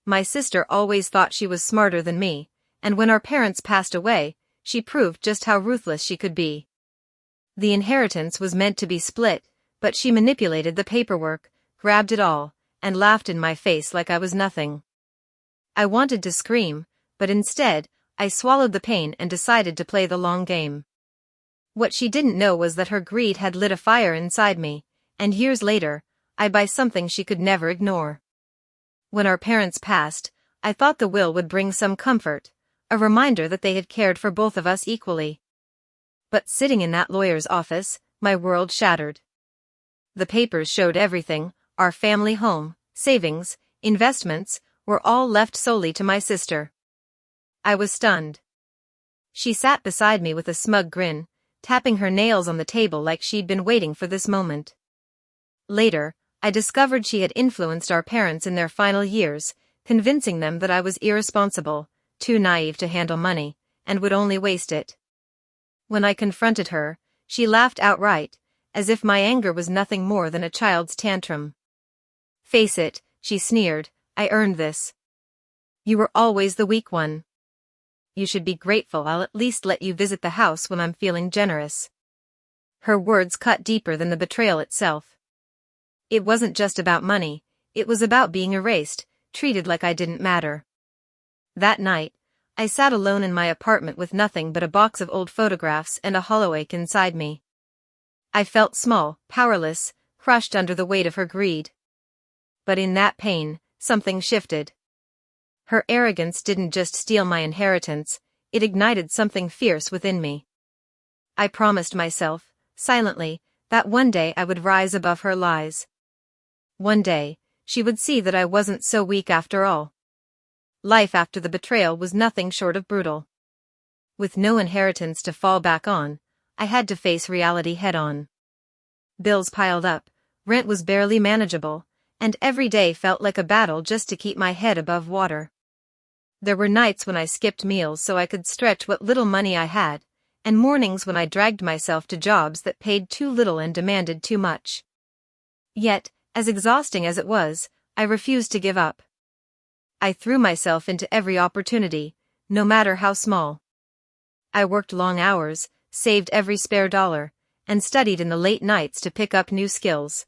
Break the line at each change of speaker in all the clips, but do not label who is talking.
My sister always thought she was smarter than me, and when our parents passed away, she proved just how ruthless she could be. The inheritance was meant to be split, but she manipulated the paperwork, grabbed it all, and laughed in my face like I was nothing. I wanted to scream, but instead, I swallowed the pain and decided to play the long game. What she didn't know was that her greed had lit a fire inside me, and years later, I'd buy something she could never ignore. When our parents passed, I thought the will would bring some comfort, a reminder that they had cared for both of us equally. But sitting in that lawyer's office, my world shattered. The papers showed everything: our family home, savings, investments, were all left solely to my sister. I was stunned. She sat beside me with a smug grin, tapping her nails on the table like she'd been waiting for this moment. Later, I discovered she had influenced our parents in their final years, convincing them that I was irresponsible, too naive to handle money, and would only waste it. When I confronted her, she laughed outright, as if my anger was nothing more than a child's tantrum. "Face it," she sneered, "I earned this. You were always the weak one. You should be grateful I'll at least let you visit the house when I'm feeling generous." Her words cut deeper than the betrayal itself. It wasn't just about money, it was about being erased, treated like I didn't matter. That night, I sat alone in my apartment with nothing but a box of old photographs and a hollow ache inside me. I felt small, powerless, crushed under the weight of her greed. But in that pain, something shifted. Her arrogance didn't just steal my inheritance, it ignited something fierce within me. I promised myself, silently, that one day I would rise above her lies. One day, she would see that I wasn't so weak after all. Life after the betrayal was nothing short of brutal. With no inheritance to fall back on, I had to face reality head-on. Bills piled up, rent was barely manageable, and every day felt like a battle just to keep my head above water. There were nights when I skipped meals so I could stretch what little money I had, and mornings when I dragged myself to jobs that paid too little and demanded too much. Yet, as exhausting as it was, I refused to give up. I threw myself into every opportunity, no matter how small. I worked long hours, saved every spare dollar, and studied in the late nights to pick up new skills.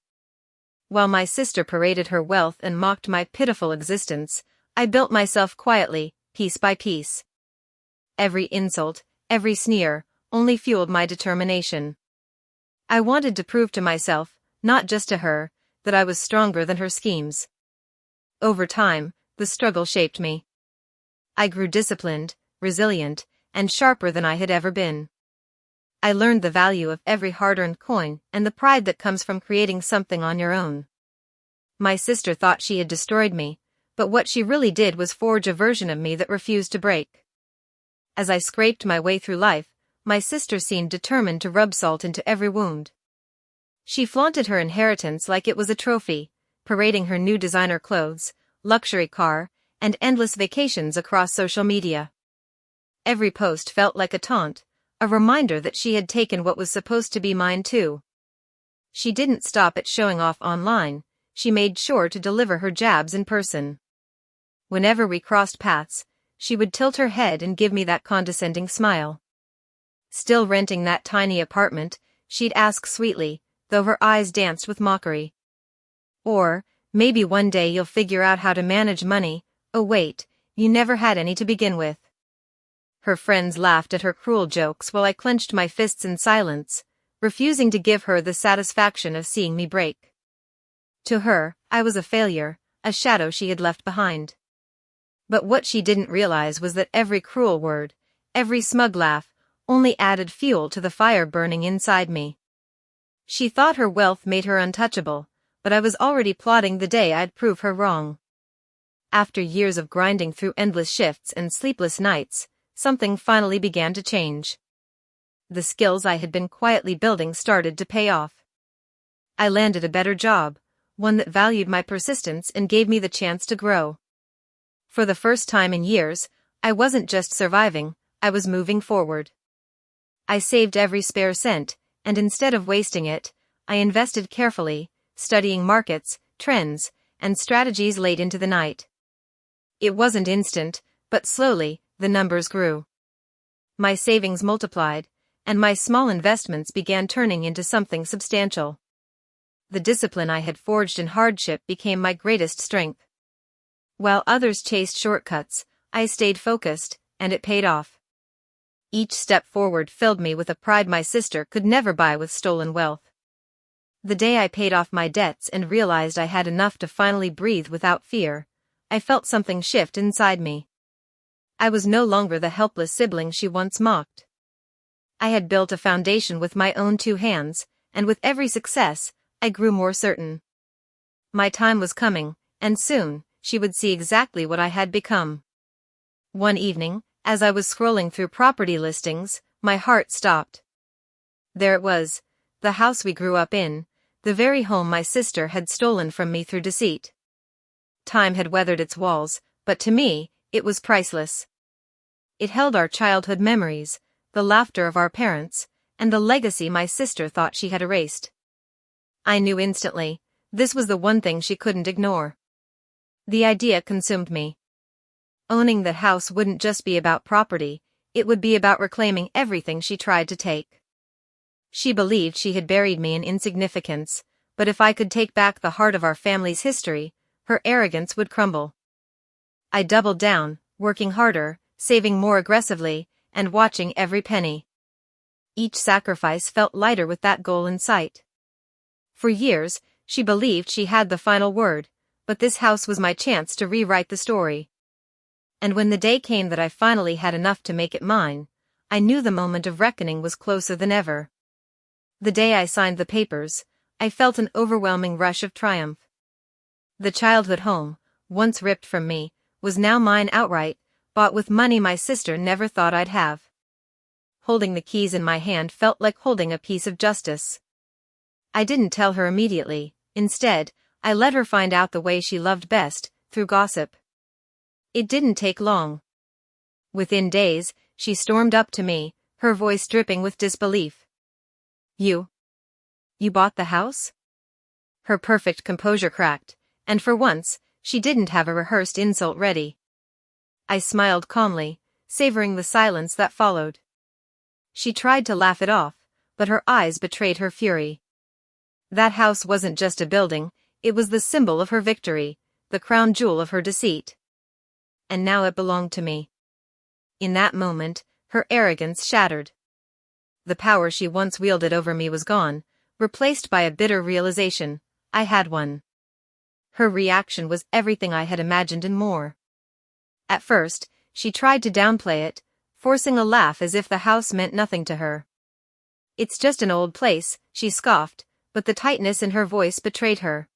While my sister paraded her wealth and mocked my pitiful existence, I built myself quietly, piece by piece. Every insult, every sneer, only fueled my determination. I wanted to prove to myself, not just to her, that I was stronger than her schemes. Over time, the struggle shaped me. I grew disciplined, resilient, and sharper than I had ever been. I learned the value of every hard-earned coin and the pride that comes from creating something on your own. My sister thought she had destroyed me, but what she really did was forge a version of me that refused to break. As I scraped my way through life, my sister seemed determined to rub salt into every wound. She flaunted her inheritance like it was a trophy, parading her new designer clothes, luxury car, and endless vacations across social media. Every post felt like a taunt, a reminder that she had taken what was supposed to be mine too. She didn't stop at showing off online, she made sure to deliver her jabs in person. Whenever we crossed paths, she would tilt her head and give me that condescending smile. Still renting that tiny apartment, she'd ask sweetly, though her eyes danced with mockery. Or, maybe one day you'll figure out how to manage money. Oh wait, you never had any to begin with. Her friends laughed at her cruel jokes while I clenched my fists in silence, refusing to give her the satisfaction of seeing me break. To her, I was a failure, a shadow she had left behind. But what she didn't realize was that every cruel word, every smug laugh, only added fuel to the fire burning inside me. She thought her wealth made her untouchable, but I was already plotting the day I'd prove her wrong. After years of grinding through endless shifts and sleepless nights, something finally began to change. The skills I had been quietly building started to pay off. I landed a better job, one that valued my persistence and gave me the chance to grow. For the first time in years, I wasn't just surviving, I was moving forward. I saved every spare cent, and instead of wasting it, I invested carefully, studying markets, trends, and strategies late into the night. It wasn't instant, but slowly, the numbers grew. My savings multiplied, and my small investments began turning into something substantial. The discipline I had forged in hardship became my greatest strength. While others chased shortcuts, I stayed focused, and it paid off. Each step forward filled me with a pride my sister could never buy with stolen wealth. The day I paid off my debts and realized I had enough to finally breathe without fear, I felt something shift inside me. I was no longer the helpless sibling she once mocked. I had built a foundation with my own 2 hands, and with every success, I grew more certain. My time was coming, and soon, she would see exactly what I had become. One evening, as I was scrolling through property listings, my heart stopped. There it was, the house we grew up in, the very home my sister had stolen from me through deceit. Time had weathered its walls, but to me, it was priceless. It held our childhood memories, the laughter of our parents, and the legacy my sister thought she had erased. I knew instantly, this was the one thing she couldn't ignore. The idea consumed me. Owning that house wouldn't just be about property, it would be about reclaiming everything she tried to take. She believed she had buried me in insignificance, but if I could take back the heart of our family's history, her arrogance would crumble. I doubled down, working harder, saving more aggressively, and watching every penny. Each sacrifice felt lighter with that goal in sight. For years, she believed she had the final word, but this house was my chance to rewrite the story. And when the day came that I finally had enough to make it mine, I knew the moment of reckoning was closer than ever. The day I signed the papers, I felt an overwhelming rush of triumph. The childhood home, once ripped from me, was now mine outright, bought with money my sister never thought I'd have. Holding the keys in my hand felt like holding a piece of justice. I didn't tell her immediately, instead, I let her find out the way she loved best, through gossip. It didn't take long. Within days, she stormed up to me, her voice dripping with disbelief. You bought the house? Her perfect composure cracked, and for once, she didn't have a rehearsed insult ready. I smiled calmly, savoring the silence that followed. She tried to laugh it off, but her eyes betrayed her fury. That house wasn't just a building, it was the symbol of her victory, the crown jewel of her deceit. And now it belonged to me. In that moment, her arrogance shattered. The power she once wielded over me was gone, replaced by a bitter realization, I had won. Her reaction was everything I had imagined and more. At first, she tried to downplay it, forcing a laugh as if the house meant nothing to her. It's just an old place, she scoffed, but the tightness in her voice betrayed her.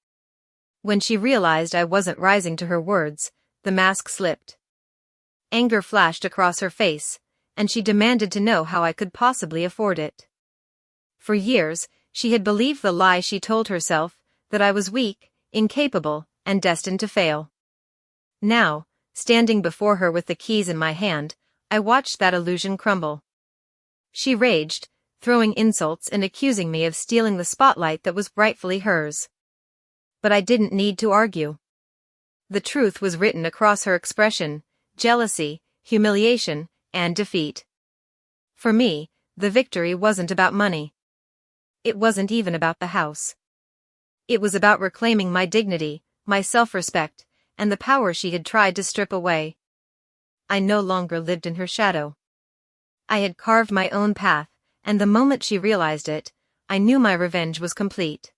When she realized I wasn't rising to her words, the mask slipped. Anger flashed across her face, and she demanded to know how I could possibly afford it. For years, she had believed the lie she told herself, that I was weak, incapable, and destined to fail. Now, standing before her with the keys in my hand, I watched that illusion crumble. She raged, throwing insults and accusing me of stealing the spotlight that was rightfully hers. But I didn't need to argue. The truth was written across her expression: jealousy, humiliation, and defeat. For me, the victory wasn't about money. It wasn't even about the house. It was about reclaiming my dignity, my self-respect, and the power she had tried to strip away. I no longer lived in her shadow. I had carved my own path, and the moment she realized it, I knew my revenge was complete.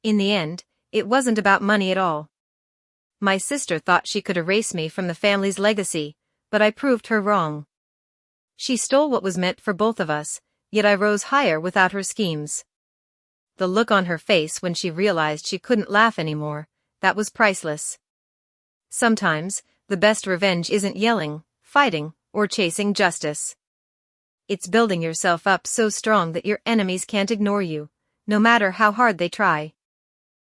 In the end, it wasn't about money at all. My sister thought she could erase me from the family's legacy, but I proved her wrong. She stole what was meant for both of us, yet I rose higher without her schemes. The look on her face when she realized she couldn't laugh anymore, that was priceless. Sometimes, the best revenge isn't yelling, fighting, or chasing justice. It's building yourself up so strong that your enemies can't ignore you, no matter how hard they try.